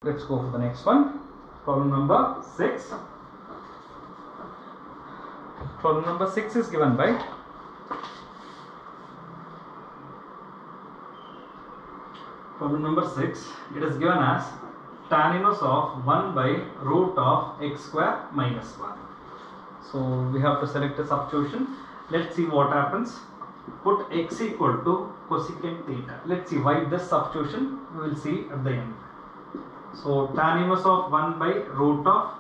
Let's go for the next one. Problem number 6. Problem number 6 is given by problem number 6. It is given as tan inverse of 1 by root of x square minus 1. So we have to select a substitution. Let's see what happens. Put x equal to cosecant theta. Let's see why this substitution we will see at the end. So tan inverse of 1 by root of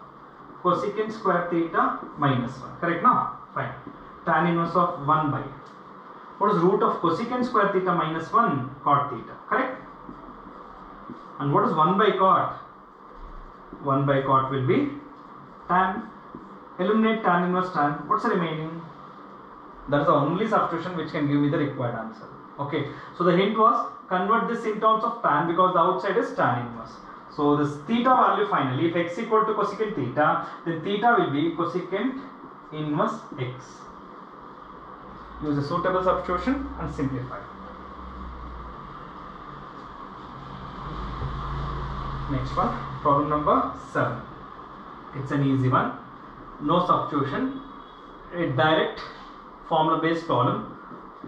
cosecant square theta minus 1. Correct now? Fine. Tan inverse of 1 by. What is root of cosecant square theta minus 1? Cot theta. Correct? And what is 1 by cot? 1 by cot will be tan. Eliminate tan inverse tan. What's the remaining? That is the only substitution which can give me the required answer. Okay. So the hint was convert this in terms of tan because the outside is tan inverse. So this theta value finally, if x equal to cosecant theta, then theta will be cosecant inverse x. Use a suitable substitution and simplify. Next one, problem number 7. It's an easy one. No substitution. A direct formula based problem.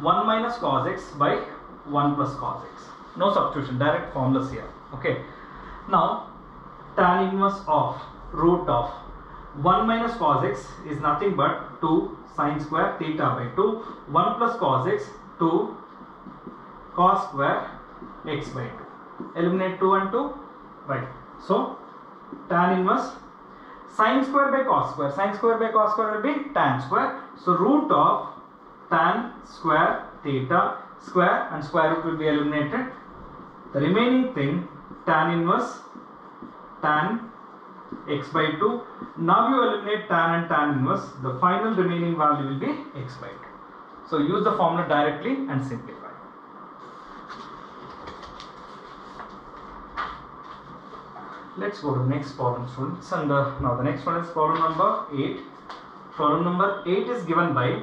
1 minus cos x by 1 plus cos x. No substitution. Direct formulas here. Okay. Now, tan inverse of root of 1 minus cos x is nothing but 2 sin square theta by 2. 1 plus cos x 2 cos square x by 2. Eliminate 2 and 2. Right. So, tan inverse sin square by cos square. Sin square by cos square will be tan square. So, root of tan square theta square and square root will be eliminated. The remaining thing tan inverse tan x by 2. Now you eliminate tan and tan inverse. The final remaining value will be x by 2. So use the formula directly and simplify. Let's go to the next problem, students. And now the next one is problem number 8. Problem number 8 is given by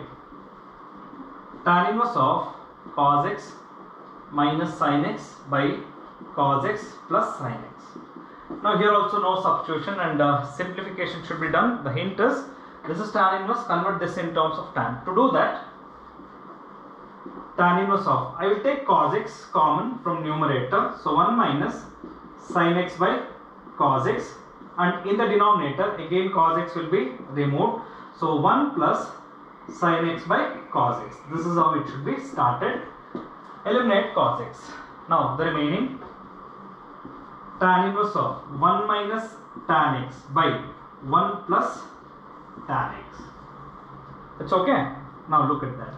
tan inverse of cos x minus sin x by cos x plus sin x. Now here also no substitution and simplification should be done. The hint is this is tan inverse, convert this in terms of tan. To do that, tan inverse of, I will take cos x common from numerator. So 1 minus sin x by cos x, and in the denominator again cos x will be removed. So 1 plus sin x by cos x. This is how it should be started. Eliminate cos x. Now the remaining tan inverse of 1 minus tan x by 1 plus tan x. It's okay. Now look at that.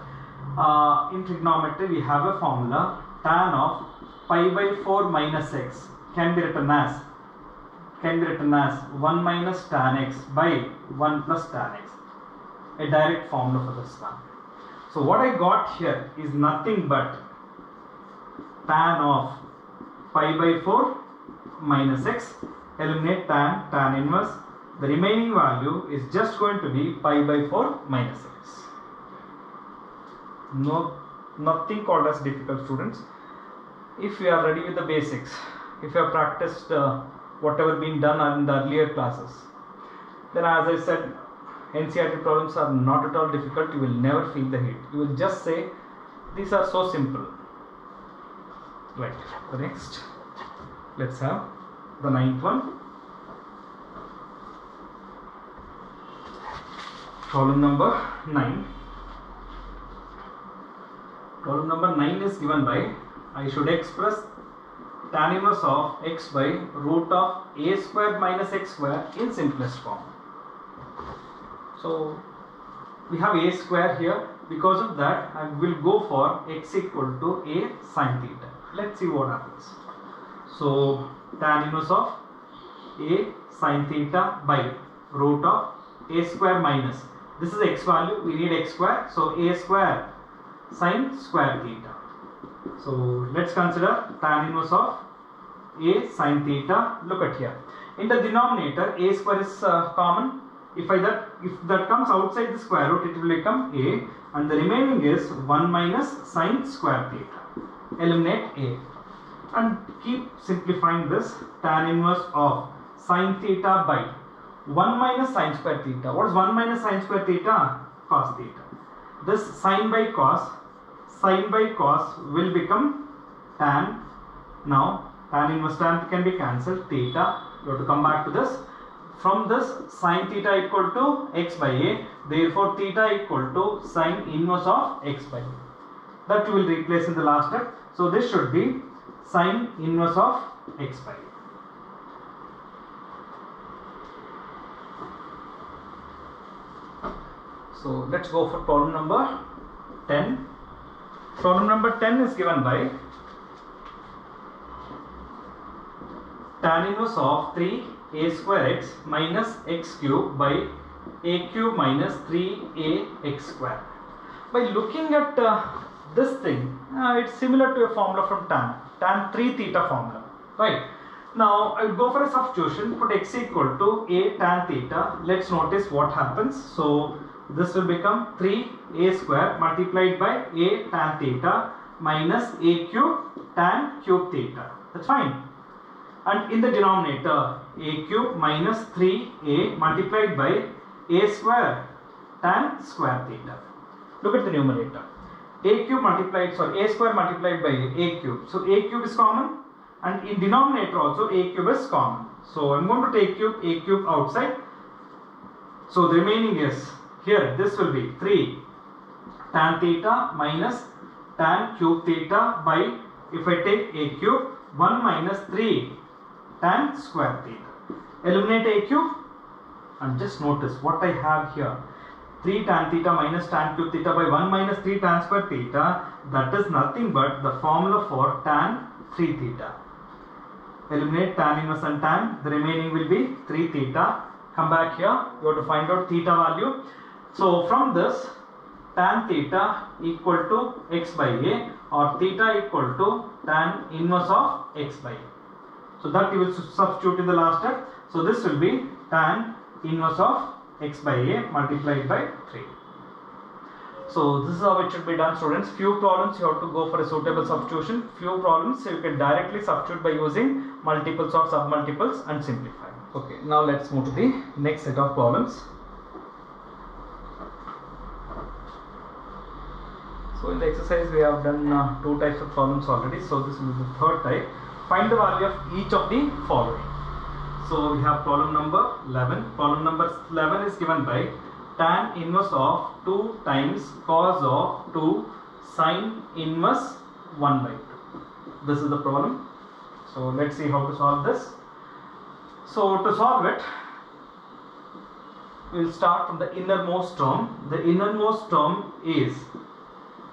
In trigonometry we have a formula. Tan of pi by 4 minus x can be written as 1 minus tan x by 1 plus tan x. A direct formula for this one. So what I got here is nothing but tan of pi by 4 minus x. Eliminate tan inverse. The remaining value is just going to be pi by 4 minus x. Nothing called as difficult, students. If you are ready with the basics, if you have practiced whatever been done in the earlier classes, then as I said, NCERT problems are not at all difficult. You will never feel the heat. You will just say these are so simple. Right. The next, let's have the 9th one. Problem number 9. Problem number 9 is given by, I should express tan inverse of x by root of a square minus x square in simplest form. So we have a square here. Because of that, I will go for x equal to a sin theta. Let's see what happens. So tan inverse of a sin theta by root of a square minus, this is x value, we need x square, so a square sin square theta. So let's consider tan inverse of a sin theta. Look at here. In the denominator, a square is common. If that comes outside the square root, it will become a, and the remaining is 1 minus sin square theta. Eliminate a. and keep simplifying this. Tan inverse of sine theta by 1 minus sine square theta. What is 1 minus sine square theta? Cos theta. This sine by cos will become tan. Now tan inverse tan can be cancelled. Theta, you have to come back to this. From this, sine theta equal to x by a. Therefore, theta equal to sine inverse of x by a. That you will replace in the last step. So this should be sine inverse of x by a. So let's go for problem number 10. Problem number 10 is given by tan inverse of 3a square x minus x cube by a cube minus 3ax square. By looking at this thing, it's similar to a formula from tan 3 theta formula, right? Now I will go for a substitution, put x equal to a tan theta. Let's notice what happens. So this will become 3a square multiplied by a tan theta minus a cube tan cube theta. That's fine. And in the denominator, a cube minus 3a multiplied by a square tan square theta. Look at the numerator. A cube multiplied, sorry, a square multiplied by a cube. So a cube is common, and in denominator also a cube is common. So I'm going to take a cube outside. So the remaining is, here this will be 3 tan theta minus tan cube theta by, if I take a cube, 1 minus 3 tan square theta. Eliminate a cube and just notice what I have here. 3 tan theta minus tan cube theta by 1 minus 3 tan square theta. That is nothing but the formula for tan 3 theta. Eliminate tan inverse and tan. The remaining will be 3 theta. Come back here. You have to find out theta value. So from this, tan theta equal to x by a, or theta equal to tan inverse of x by a. So that you will substitute in the last step. So this will be tan inverse of x by a multiplied by 3. So this is how it should be done, students. Few problems you have to go for a suitable substitution. Few problems you can directly substitute by using multiples or submultiples and simplify. Okay, now let's move to the next set of problems. So in the exercise we have done 2 types of problems already. So this will be the third type. Find the value of each of the following. So we have problem number 11. Problem number 11 is given by tan inverse of 2 times cos of 2 sine inverse 1 by 2. This is the problem. So let's see how to solve this. So to solve it, we will start from the innermost term. The innermost term is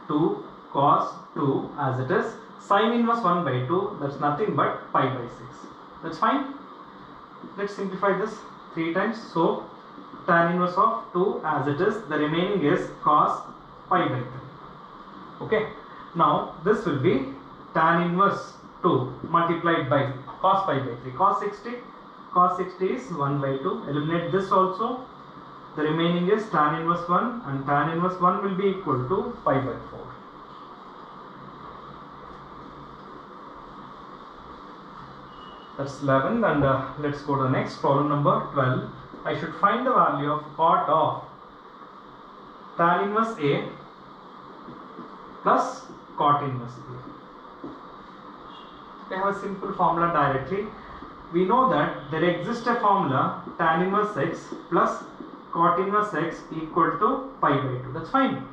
2 cos 2 as it is. Sine inverse 1 by 2, that's nothing but pi by 6. That's fine. Let's simplify this 3 times. So tan inverse of 2 as it is. The remaining is cos pi by 3. Okay. Now this will be tan inverse 2 multiplied by cos pi by 3. Cos 60. Cos 60 is 1 by 2. Eliminate this also. The remaining is tan inverse 1, and tan inverse 1 will be equal to pi by 4. That's 11, and let's go to the next problem number 12. I should find the value of cot of tan inverse A plus cot inverse A. We have a simple formula directly. We know that there exists a formula tan inverse x plus cot inverse x equal to pi by 2. That's fine.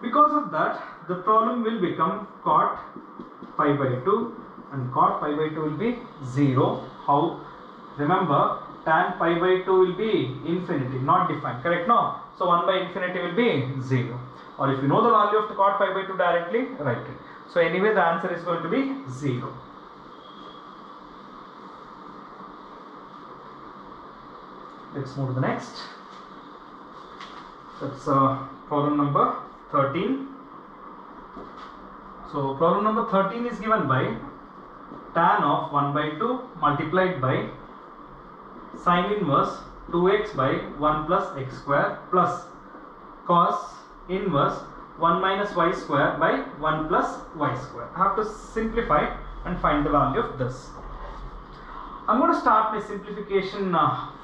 Because of that, the problem will become cot pi by 2. And cot pi by 2 will be 0. How? Remember, tan pi by 2 will be infinity, not defined. Correct? No? So 1 by infinity will be 0. Or if you know the value of the cot pi by 2 directly, write it. So anyway, the answer is going to be 0. Let's move to the next. That's problem number 13. So problem number 13 is given by tan of 1 by 2 multiplied by sine inverse 2x by 1 plus x square plus cos inverse 1 minus y square by 1 plus y square. I have to simplify. and find the value of this. I'm going to start my simplification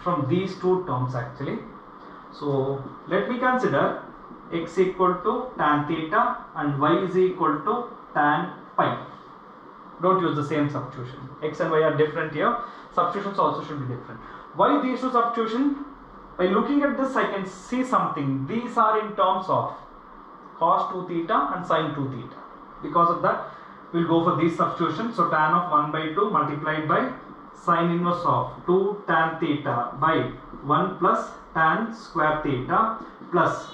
from these two terms actually. So let me consider x equal to tan theta and y is equal to tan pi. Don't use the same substitution. X and y are different here. Substitutions also should be different. Why these two substitution? By looking at this, I can see something. These are in terms of cos 2 theta and sin 2 theta. Because of that, we'll go for these substitutions. So tan of 1 by 2 multiplied by sin inverse of 2 tan theta by 1 plus tan square theta plus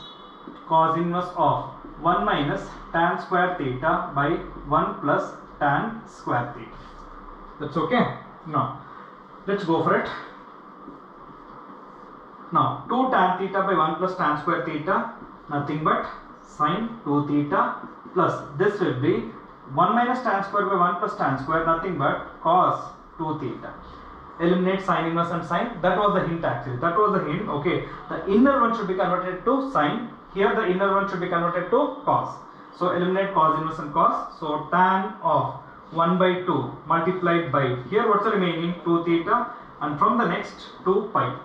cos inverse of 1 minus tan square theta by 1 plus tan square theta. That's okay? Now, let's go for it. Now, 2 tan theta by 1 plus tan square theta, nothing but sin 2 theta plus this will be 1 minus tan square by 1 plus tan square, nothing but cos 2 theta. Eliminate sin inverse and sin. That was the hint actually. That was the hint. Okay. The inner one should be converted to sin. Here the inner one should be converted to cos. So eliminate cos inverse and cos. So tan of 1 by 2 multiplied by, here what's the remaining? 2 theta, and from the next 2 pi.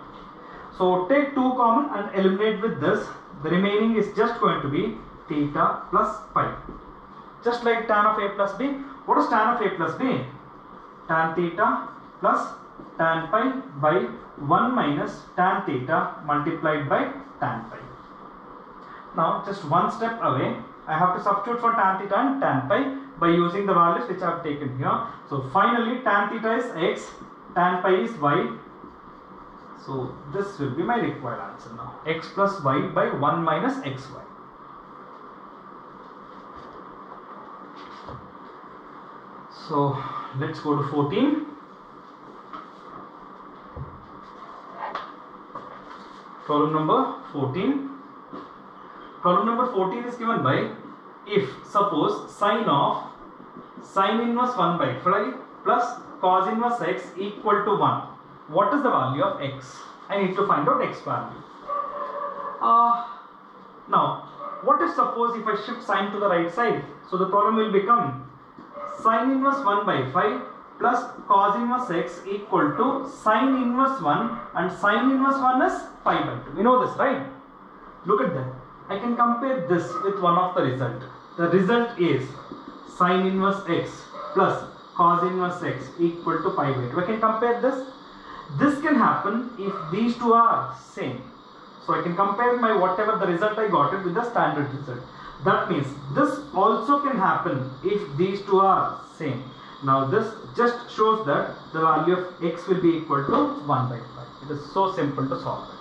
So take 2 common and eliminate with this. The remaining is just going to be theta plus pi. Just like tan of a plus b. What is tan of a plus b? Tan theta plus tan pi by 1 minus tan theta multiplied by tan pi. Now just one step away, I have to substitute for tan theta and tan pi by using the values which I have taken here. So finally tan theta is x, tan pi is y. So this will be my required answer now. X plus y by 1 minus xy. So let's go to 14. Problem number 14. Problem number 14 is given by, if suppose sin of sin inverse 1 by 5 plus cos inverse x equal to 1. What is the value of x? I need to find out x value. Now, what if suppose if I shift sin to the right side? So the problem will become sin inverse 1 by 5 plus cos inverse x equal to sin inverse 1, and sin inverse 1 is pi by 2. We know this, right? Look at that. I can compare this with one of the result. The result is sin inverse x plus cos inverse x equal to pi by 2. I can compare this. This can happen if these two are same. So I can compare my whatever the result I got it with the standard result. That means this also can happen if these two are same. Now this just shows that the value of x will be equal to 1 by 5. It is so simple to solve it.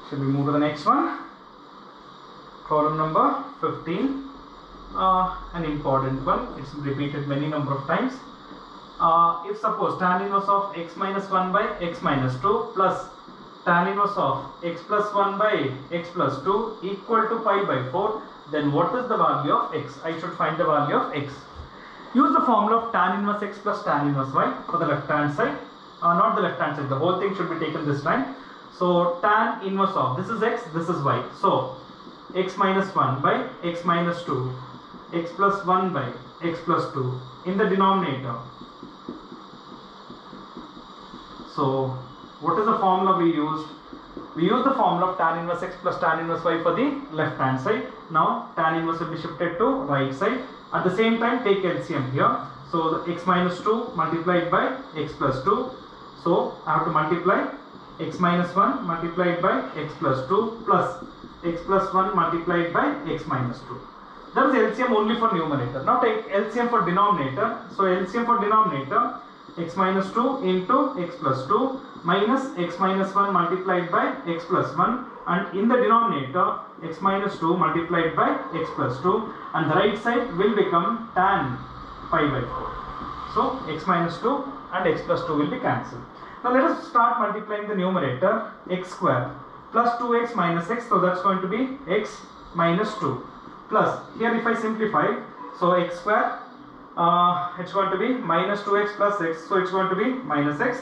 Should we move to the next one? Problem number 15. An important one. It's repeated many number of times. If suppose tan inverse of x minus 1 by x minus 2 plus tan inverse of x plus 1 by x plus 2 equal to pi by 4, then what is the value of x? I should find the value of x. Use the formula of tan inverse x plus tan inverse y for the left hand side. Not the left hand side, the whole thing should be taken this time. So tan inverse of, this is x, this is y. So x minus 1 by x minus 2, x plus 1 by x plus 2 in the denominator. So what is the formula we used? We used the formula of tan inverse x plus tan inverse y for the left hand side. Now tan inverse will be shifted to right side. At the same time take LCM here. So the x minus 2 multiplied by x plus 2. So I have to multiply x minus 1 multiplied by x plus 2 plus x plus 1 multiplied by x minus 2. That is LCM only for numerator. Now take LCM for denominator. So LCM for denominator, x minus 2 into x plus 2 minus x minus 1 multiplied by x plus 1, and in the denominator x minus 2 multiplied by x plus 2, and the right side will become tan pi by 4. So x minus 2 and x plus 2 will be cancelled. Now let us start multiplying the numerator. X square plus 2x minus x, so that's going to be x minus 2 plus, here if I simplify, so x square, it's going to be minus 2x plus x, so it's going to be minus x,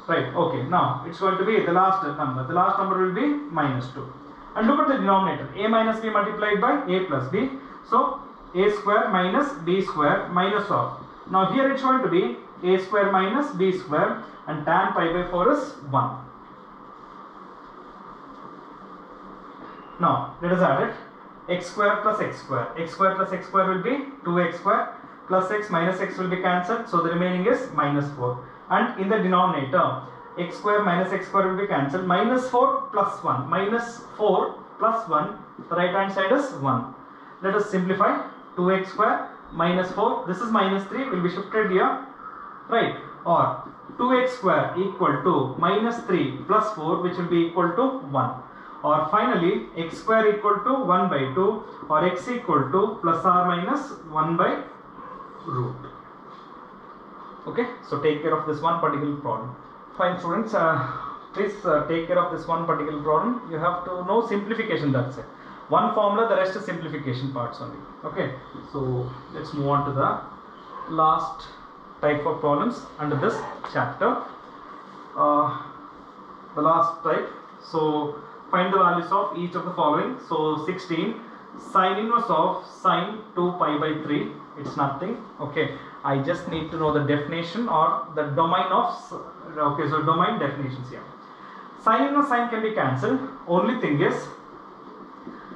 right? Okay, now it's going to be the last number will be minus 2, And look at the denominator, a minus b multiplied by a plus b. So a square minus b square minus of. Now here it's going to be a square minus b square, and tan pi by 4 is 1. Now let us add it. X square plus x square. X square plus x square will be 2x square, plus x minus x will be cancelled, so the remaining is minus 4. And in the denominator, x square minus x square will be cancelled. Minus 4 plus 1. Minus 4 plus 1. The right hand side is 1. Let us simplify. 2x square minus 4. This is minus 3. Will be shifted here. Right. Or 2x square equal to minus 3 plus 4, which will be equal to 1. Or finally, x square equal to 1 by 2, or x equal to plus or minus 1 by root. Okay, so take care of this one particular problem. Fine students, please take care of this one particular problem. You have to know simplification, that's it. One formula, the rest is simplification parts only. Okay, so let's move on to the last type of problems under this chapter. The last type. So find the values of each of the following. So 16, sine inverse of sine 2 pi by 3. It's nothing. Okay, I just need to know the definition or the domain of. Okay, so domain definitions here. Sine inverse sine can be cancelled. Only thing is,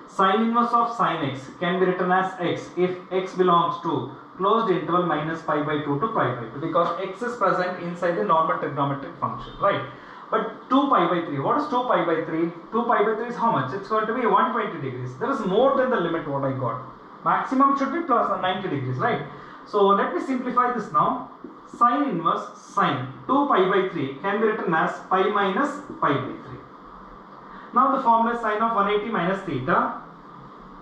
sine inverse of sine x can be written as x if x belongs to closed interval minus pi by 2 to pi by 2, because x is present inside the normal trigonometric function, right? But 2 pi by 3, what is 2 pi by 3? 2 pi by 3 is how much? It's going to be 120 degrees. There is more than the limit what I got. Maximum should be plus 90 degrees, right? So let me simplify this now. Sine inverse sine 2 pi by 3 can be written as pi minus pi by 3. Now the formula is sine of 180 minus theta.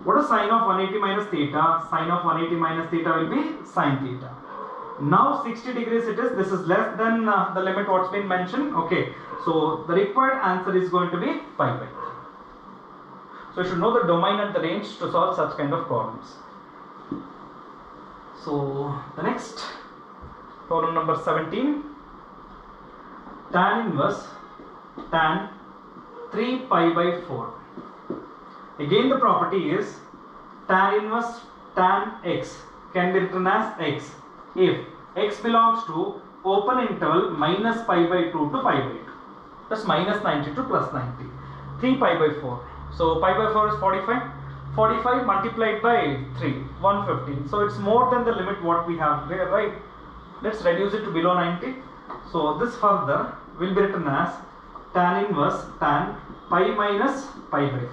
What is sine of 180 minus theta? Sine of 180 minus theta will be sine theta. Now 60 degrees it is. This is less than the limit what's been mentioned. Okay, so the required answer is going to be pi by 3. So you should know the domain and the range to solve such kind of problems. So the next problem number 17, tan inverse tan 3 pi by 4. Again the property is tan inverse tan x can be written as x if x belongs to open interval minus pi by 2 to pi by 2. That's minus 90 to plus 90. 3 pi by 4. So pi by 4 is 45. 45 multiplied by 3, 115. So it's more than the limit what we have there, right? Let's reduce it to below 90. So this further will be written as tan inverse tan pi minus pi by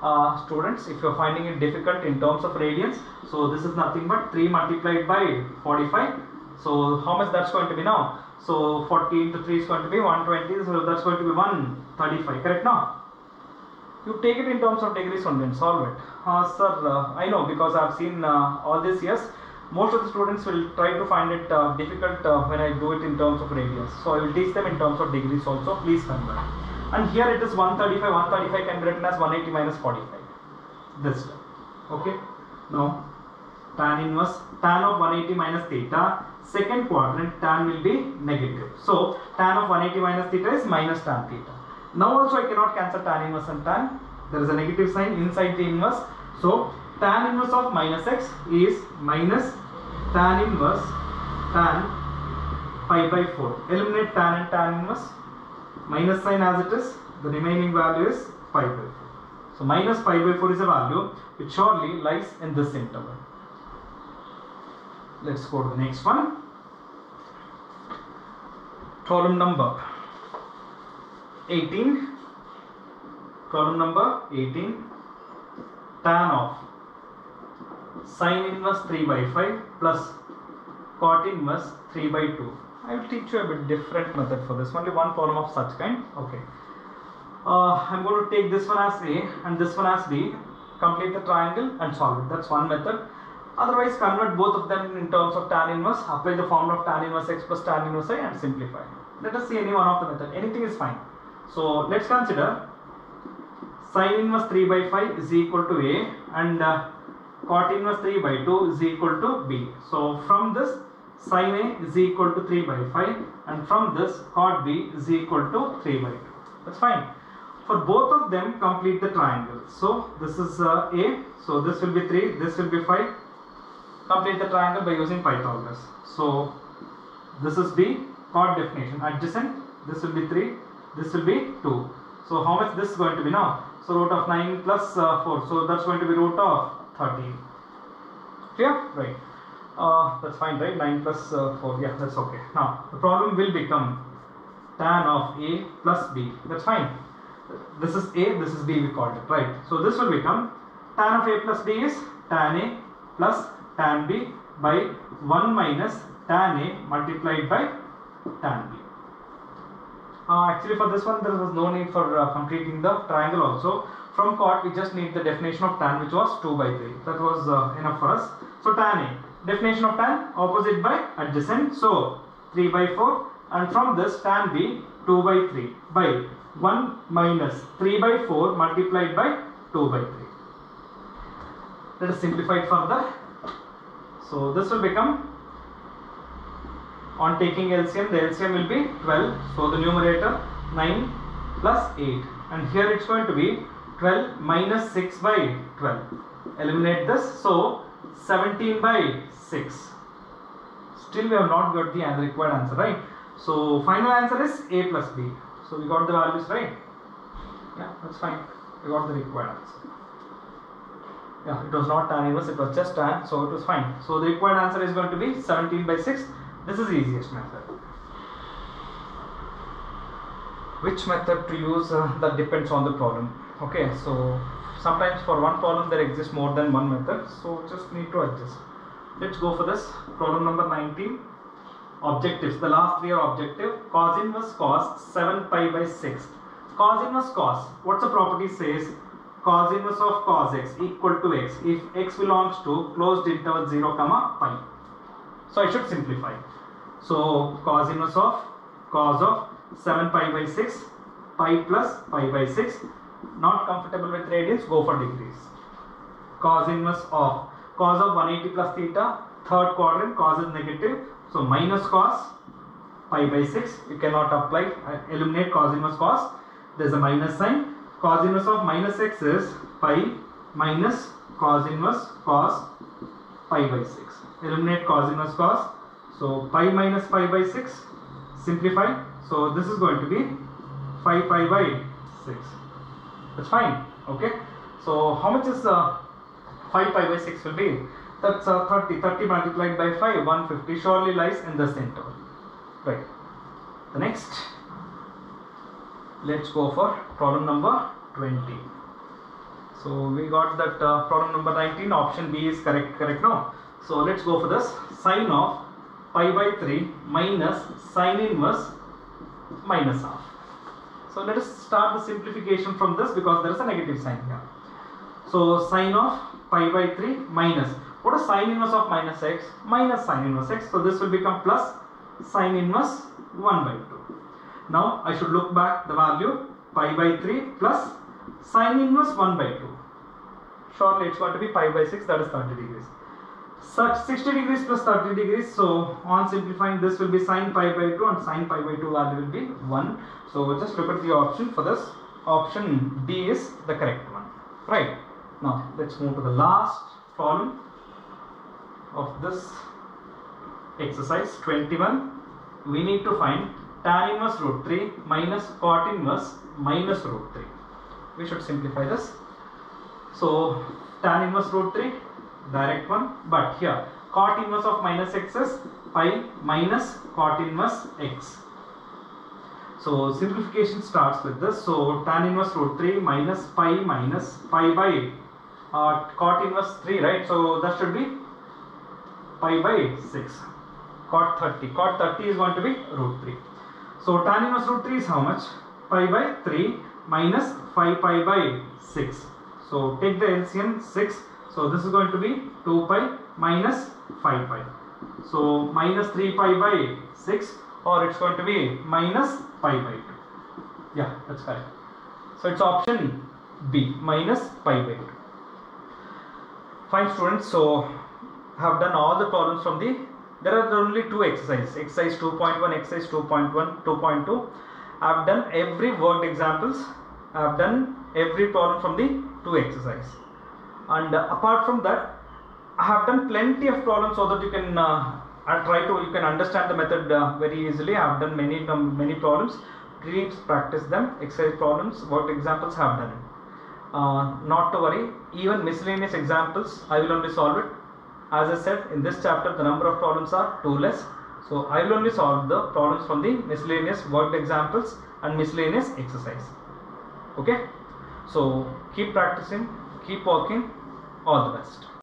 4. Students, if you are finding it difficult in terms of radians, so this is nothing but 3 multiplied by 45. So how much that's going to be now? So 40 into 3 is going to be 120. So that's going to be 135. Correct now? You take it in terms of degrees only and solve it. Sir, I know, because I have seen all these years. Most of the students will try to find it difficult when I do it in terms of radians. So I will teach them in terms of degrees also. Please convert. And here it is 135. 135 can be written as 180 minus 45. This time. Okay. Now tan inverse tan of 180 minus theta. Second quadrant tan will be negative. So tan of 180 minus theta is minus tan theta. Now also I cannot cancel tan inverse and tan. There is a negative sign inside the inverse. So tan inverse of minus x is minus tan inverse tan pi by 4. Eliminate tan and tan inverse. Minus sign as it is. The remaining value is pi by 4. So minus pi by 4 is a value which surely lies in this interval. Let's go to the next one. Problem number 18. Problem number 18. Tan of sine inverse 3 by 5 plus cot inverse 3 by 2. I will teach you a bit different method for this. Only one problem of such kind. Okay. I'm going to take this one as A and this one as B. Complete the triangle and solve it. That's one method. Otherwise, convert both of them in terms of tan inverse. Apply the formula of tan inverse x plus tan inverse y and simplify. Let us see any one of the method. Anything is fine. So let's consider sine inverse 3 by 5 is equal to A and cot inverse 3 by 2 is equal to B. So from this, sine A is equal to 3 by 5 and from this cot B is equal to 3 by 2. That's fine. For both of them, complete the triangle. So this is A. So this will be 3. This will be 5. Complete the triangle by using Pythagoras. So this is B. Chord definition. Adjacent. This will be 3. This will be 2. So how much this is going to be now? So root of 9 plus 4. So that's going to be root of 13. Clear? Right. That's fine, right? 9 plus 4. Yeah, that's okay. Now the problem will become tan of A plus B. That's fine. This is A, this is B, we called it, right? So this will become tan of A plus B is tan A plus tan B by 1 minus tan A multiplied by tan B. Actually for this one there was no need for completing the triangle also. From chord we just need the definition of tan, which was 2 by 3. That was enough for us. So tan A, definition of tan, opposite by adjacent, so 3 by 4, and from this tan B 2 by 3 by 1 minus 3 by 4 multiplied by 2 by 3. Let us simplify it further. So this will become, on taking LCM, the LCM will be 12. So the numerator 9 plus 8, and here it's going to be 12 minus 6 by 12. Eliminate this, so 17 by 6. Still we have not got the required answer, right? So final answer is A plus B. So we got the values right. Yeah, that's fine. We got the required answer. Yeah, it was not tan inverse, it was just tan, so it was fine. So the required answer is going to be 17 by 6. This is the easiest method. Which method to use, that depends on the problem. Okay, so sometimes for one problem there exists more than one method, so just need to adjust. Let's go for this. Problem number 19. Objectives. The last three are objective. Cos inverse cos 7 pi by 6. Cos inverse cos. What's the property says? Cos inverse of cos x equal to x if x belongs to closed interval 0 comma pi. So I should simplify. So cos inverse of cos of 7 pi by 6, pi plus pi by 6. Not comfortable with radians, go for degrees. Cos inverse of cos of 180 plus theta, third quadrant, cos is negative. So minus cos pi by 6, you cannot apply, eliminate cos inverse cos, there is a minus sign. Cos inverse of minus x is pi minus cos inverse cos pi by 6. Eliminate cos inverse cos, so pi minus pi by 6, simplify. So this is going to be 5 pi by 6. That's fine. Okay. So how much is 5 pi by 6 will be? That's 30. 30 multiplied by 5, 150. Surely lies in the center. Right. The next, let's go for problem number 20. So we got that problem number 19. Option B is correct. Correct now. So let's go for this. Sine of pi by 3 minus sine inverse minus half. So let us start the simplification from this because there is a negative sign here. So sine of pi by 3 minus, what is sine inverse of minus x? Minus sine inverse x. So this will become plus sine inverse 1 by 2. Now I should look back the value pi by 3 plus sine inverse 1 by 2. Surely it's going to be pi by 6, that is 30 degrees. Such 60 degrees plus 30 degrees. So on simplifying, this will be sine pi by 2 and sine pi by 2 value will be 1. So just look at the option for this. Option B is the correct one. Right. Now let's move to the last problem of this exercise 21. We need to find tan inverse root 3 minus cot inverse minus root 3. We should simplify this. So tan inverse root 3, direct one, but here cot inverse of minus x is pi minus cot inverse x. So simplification starts with this. So tan inverse root 3 minus pi by cot inverse 3, right? So that should be pi by 6. Cot 30. Cot 30 is going to be root 3. So tan inverse root 3 is how much? Pi by 3 minus 5 pi by 6. So take the LCM 6. So this is going to be 2 pi minus 5 pi. So minus 3 pi by 6, or it's going to be minus pi by 2. Yeah, that's correct. So it's option B, minus pi by 2. Fine students, so I have done all the problems from there are only two exercises, exercise 2.1, exercise 2.1, 2.2. I have done every worked examples I have done every problem from the 2 exercise. And apart from that, I have done plenty of problems so that you can you can understand the method very easily. I have done many problems. Please practice them. Exercise problems, worked examples, have done it. Not to worry. Even miscellaneous examples, I will only solve it. As I said, in this chapter, the number of problems are 2 less. So I will only solve the problems from the miscellaneous worked examples and miscellaneous exercise. Okay. So keep practicing, keep working. All the best.